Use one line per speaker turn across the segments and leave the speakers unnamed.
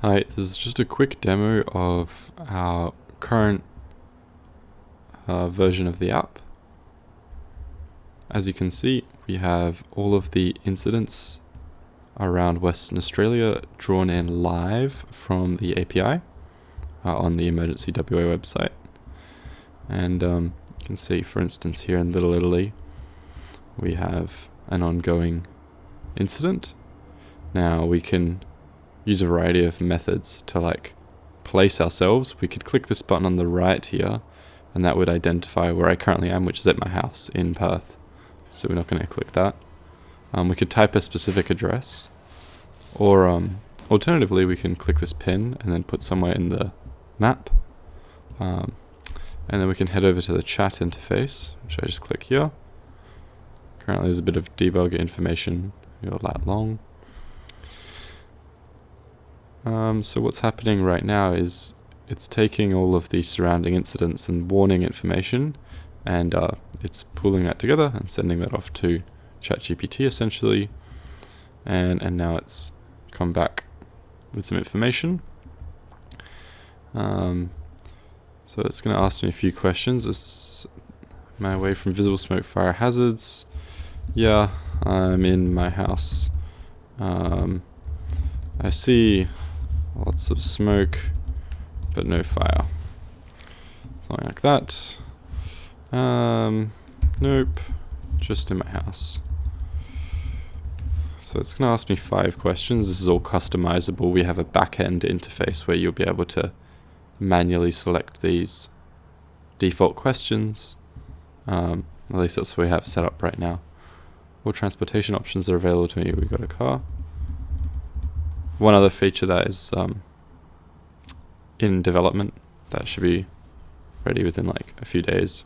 Hi, this is just a quick demo of our current version of the app. As you can see, we have all of the incidents around Western Australia drawn in live from the API on the Emergency WA website. And you can see, for instance, here in Little Italy, we have an ongoing incident. Now we can use a variety of methods to place ourselves. We could click this button on the right here, and that would identify where I currently am, which is at my house in Perth. So we're not going to click that. We could type a specific address, or alternatively we can click this pin and then put somewhere in the map, and then we can head over to the chat interface, which I just click here. Currently there's a bit of debug information, lat long. So what's happening right now is it's taking all of the surrounding incidents and warning information, and it's pulling that together and sending that off to ChatGPT essentially, and now it's come back with some information. So it's going to ask me a few questions. Am I away from visible smoke, fire hazards? Yeah, I'm in my house. I see lots of smoke, but no fire. Something like that. Nope, just in my house. So it's going to ask me 5 questions. This is all customizable. We have a back-end interface where you'll be able to manually select these default questions. At least that's what we have set up right now. All transportation options are available to me. We've got a car. One other feature that is in development that should be ready within a few days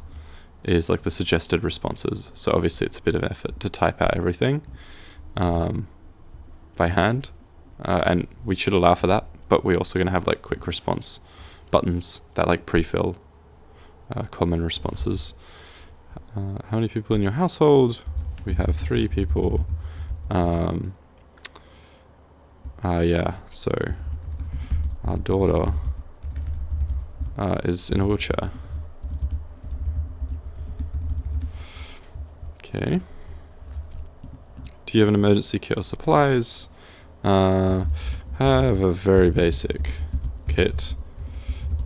is the suggested responses. So obviously it's a bit of effort to type out everything by hand, and we should allow for that, but we're also going to have quick response buttons that pre-fill common responses. How many people in your household? We have 3 people. Yeah, so our daughter is in a wheelchair. Okay. Do you have an emergency kit or supplies? I have a very basic kit.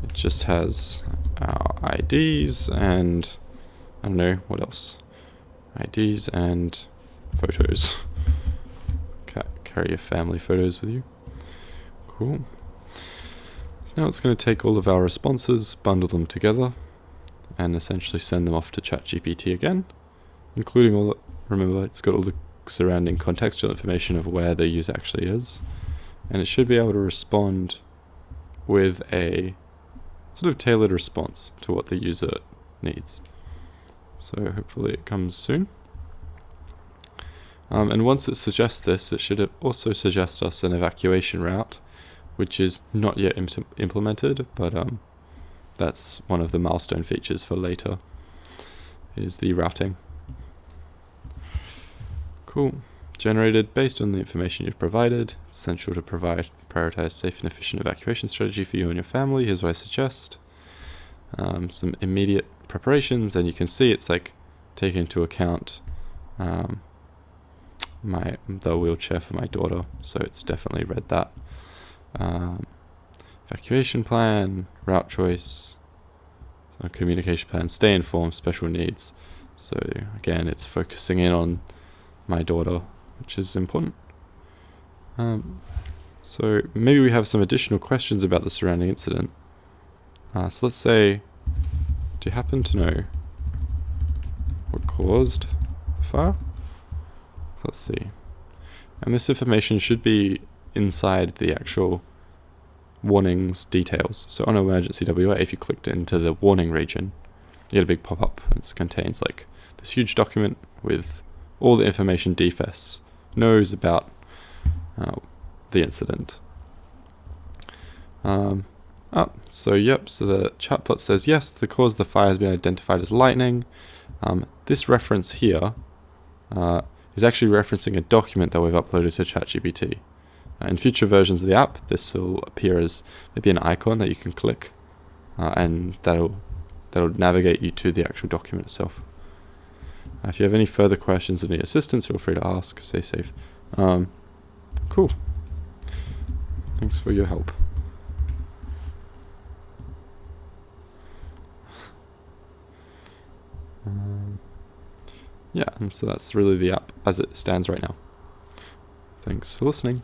It just has our IDs and I don't know what else. IDs and photos. Carry your family photos with you. Cool. Now it's going to take all of our responses, bundle them together, and essentially send them off to ChatGPT again, including all the, remember it's got all the surrounding contextual information of where the user actually is, and it should be able to respond with a sort of tailored response to what the user needs. So hopefully it comes soon. And once it suggests this, it should also suggest us an evacuation route, which is not yet implemented, but that's one of the milestone features for later, is the routing. Cool. Generated based on the information you've provided. It's essential to prioritize safe and efficient evacuation strategy for you and your family. Here's what I suggest. Some immediate preparations, and you can see it's taking into account the wheelchair for my daughter, so it's definitely read that. Evacuation plan, route choice, communication plan, stay informed, special needs. So again, it's focusing in on my daughter, which is important. So maybe we have some additional questions about the surrounding incident. So let's say, do you happen to know what caused the fire? Let's see. And this information should be inside the actual warnings details. So on Emergency WA, if you clicked into the warning region, you get a big pop-up, and it contains this huge document with all the information DFES knows about the incident. So the chatbot says yes, the cause of the fire has been identified as lightning. This reference here is actually referencing a document that we've uploaded to ChatGPT. In future versions of the app, this will appear as maybe an icon that you can click, and that'll navigate you to the actual document itself. If you have any further questions or need assistance, feel free to ask. Stay safe. Cool. Thanks for your help. Yeah, and so that's really the app as it stands right now. Thanks for listening.